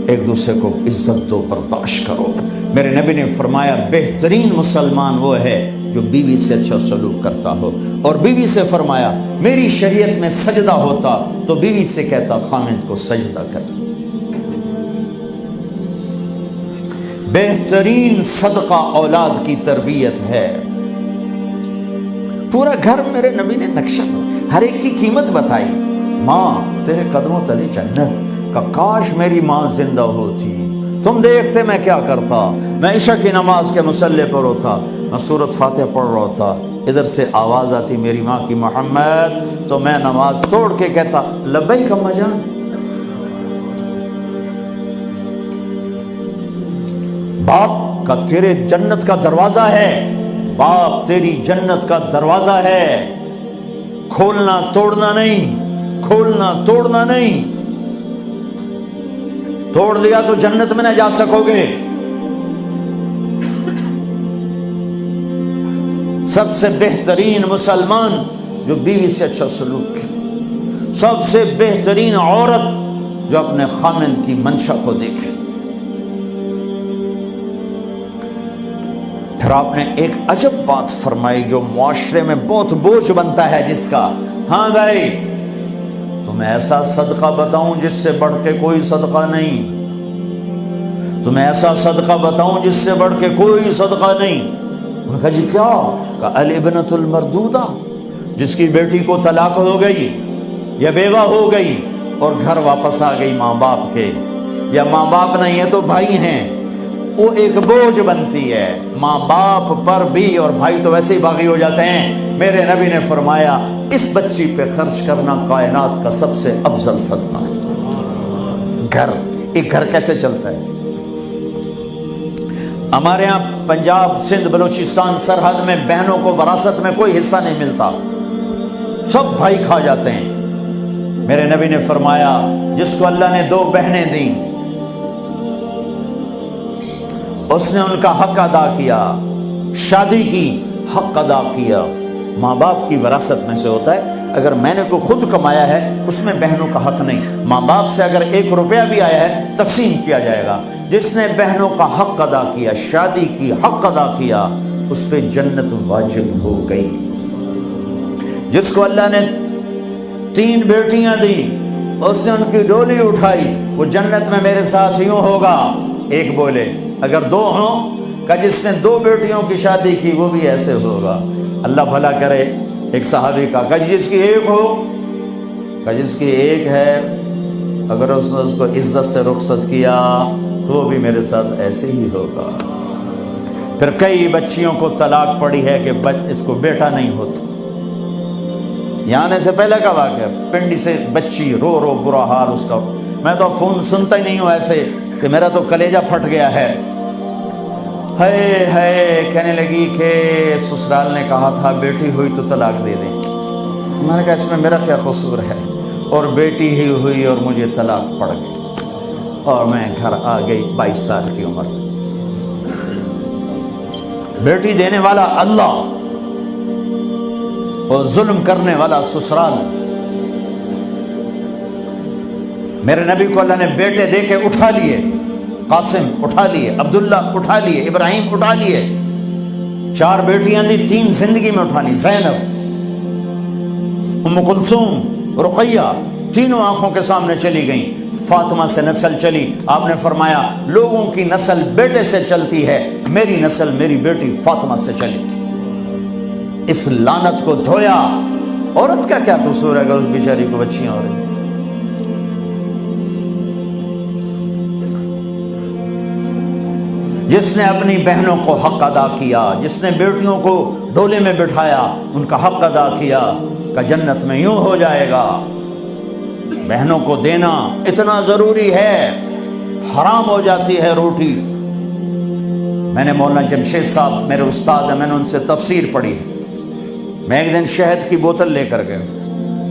ایک دوسرے کو عزت دو، برداشت کرو۔ میرے نبی نے فرمایا بہترین مسلمان وہ ہے جو بیوی سے اچھا سلوک کرتا ہو، اور بیوی سے فرمایا میری شریعت میں سجدہ ہوتا تو بیوی سے کہتا خامند کو سجدہ کر۔ بہترین صدقہ اولاد کی تربیت ہے۔ پورا گھر میرے نبی نے نقشہ، ہر ایک کی قیمت بتائی۔ ماں تیرے قدموں تلے جنت، کا کاش میری ماں زندہ ہوتی، تم دیکھتے میں کیا کرتا، میں عشاء کی نماز کے مصلی پر ہوتا، میں سورۃ فاتحہ پڑھ رہا ہوتا، ادھر سے آواز آتی میری ماں کی محمد، تو میں نماز توڑ کے کہتا لبیک اماں جان۔ باپ کا تیرے جنت کا دروازہ ہے، باپ تیری جنت کا دروازہ ہے، کھولنا توڑنا نہیں، کھولنا توڑنا نہیں، توڑ دیا تو جنت میں نہ جا سکو گے۔ سب سے بہترین مسلمان جو بیوی سے اچھا سلوک کرے، سب سے بہترین عورت جو اپنے خامند کی منشا کو دیکھے۔ پھر آپ نے ایک عجب بات فرمائی جو معاشرے میں بہت بوجھ بنتا ہے جس کا، ہاں بھائی تمہیں ایسا صدقہ بتاؤں جس سے بڑھ کے کوئی صدقہ نہیں، تمہیں ایسا صدقہ بتاؤں جس سے بڑھ کے کوئی صدقہ نہیں۔ انہوں نے کہا جی کیا؟ کہا الابنۃ المردودہ، جس کی بیٹی کو طلاق ہو گئی یا بیوہ ہو گئی اور گھر واپس آ گئی ماں باپ کے، یا ماں باپ نہیں ہے تو بھائی ہیں، وہ ایک بوجھ بنتی ہے ماں باپ پر بھی، اور بھائی تو ویسے ہی باغی ہو جاتے ہیں۔ میرے نبی نے فرمایا اس بچی پہ خرچ کرنا کائنات کا سب سے افضل صدقہ ہے۔ گھر، ایک گھر کیسے چلتا ہے؟ ہمارے ہاں پنجاب سندھ بلوچستان سرحد میں بہنوں کو وراثت میں کوئی حصہ نہیں ملتا، سب بھائی کھا جاتے ہیں۔ میرے نبی نے فرمایا جس کو اللہ نے 2 بہنیں دیں اس نے ان کا حق ادا کیا، شادی کی حق ادا کیا۔ ماں باپ کی وراثت میں سے ہوتا ہے، اگر میں نے کوئی خود کمایا ہے اس میں بہنوں کا حق نہیں، ماں باپ سے اگر 1 روپیہ بھی آیا ہے تقسیم کیا جائے گا۔ جس نے بہنوں کا حق ادا کیا، شادی کی حق ادا کیا، اس پہ جنت واجب ہو گئی۔ جس کو اللہ نے 3 بیٹیاں دی اس نے ان کی ڈولی اٹھائی، وہ جنت میں میرے ساتھ یوں ہوگا۔ ایک بولے اگر 2 ہوں، کہ جس نے 2 بیٹیوں کی شادی کی وہ بھی ایسے ہوگا۔ اللہ بھلا کرے۔ ایک صحابی کا کہ جس کی 1 ہو، کہ جس کی 1 ہے، اگر اس نے اس کو عزت سے رخصت کیا تو وہ بھی میرے ساتھ ایسے ہی ہوگا۔ پھر کئی بچیوں کو طلاق پڑی ہے کہ اس کو بیٹا نہیں ہوتا۔ یہاں آنے سے پہلے کا واقعہ، پنڈی سے بچی رو رو برا حال اس کا، میں تو فون سنتا ہی نہیں ہوں ایسے کہ میرا تو کلیجہ پھٹ گیا ہے۔ ہے کہنے لگی کہ سسرال نے کہا تھا بیٹی ہوئی تو طلاق دے دیں۔ میں نے کہا اس میں میرا کیا قصور ہے، اور بیٹی ہی ہوئی اور مجھے طلاق پڑ گئی، اور میں گھر آ گئی 22 سال کی عمر۔ بیٹی دینے والا اللہ اور ظلم کرنے والا سسرال۔ میرے نبی کو اللہ نے بیٹے دے کے اٹھا لیے، قاسم اٹھا لیے، عبداللہ اٹھا لیے، ابراہیم اٹھا لیے، 4 بیٹیاں دی، 3 زندگی میں اٹھا لی، زینب، ام کلثوم، رقیہ، تینوں آنکھوں کے سامنے چلی گئیں۔ فاطمہ سے نسل چلی، آپ نے فرمایا لوگوں کی نسل بیٹے سے چلتی ہے، میری نسل میری بیٹی فاطمہ سے چلی۔ اس لعنت کو دھویا۔ عورت کا کیا قصور ہے اگر اس بیچاری کو بچیاں ہو رہی؟ جس نے اپنی بہنوں کو حق ادا کیا، جس نے بیٹیوں کو ڈولے میں بٹھایا، ان کا حق ادا کیا، کہ جنت میں یوں ہو جائے گا۔ بہنوں کو دینا اتنا ضروری ہے، حرام ہو جاتی ہے روٹی۔ میں نے مولانا جمشید صاحب میرے استاد ہیں، میں نے ان سے تفسیر پڑھی۔ میں ایک دن شہد کی بوتل لے کر گیا،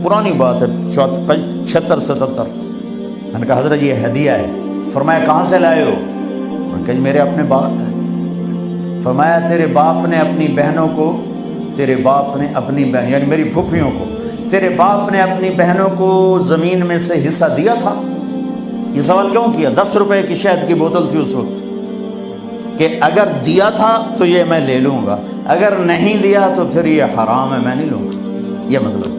پرانی بات ہے 76-77۔ میں نے کہا حضرت یہ ہدیہ ہے۔ فرمایا کہاں سے لائے ہو؟ میں کہا میرے اپنے باپ ہے۔ فرمایا تیرے باپ نے اپنی بہنوں کو، تیرے باپ نے اپنی بہن یعنی میری پھوپھیوں کو، تیرے باپ نے اپنی بہنوں کو زمین میں سے حصہ دیا تھا؟ یہ سوال کیوں کیا؟ 10 روپے کی شہد کی بوتل تھی اس وقت، کہ اگر دیا تھا تو یہ میں لے لوں گا، اگر نہیں دیا تو پھر یہ حرام ہے، میں نہیں لوں گا، یہ مطلب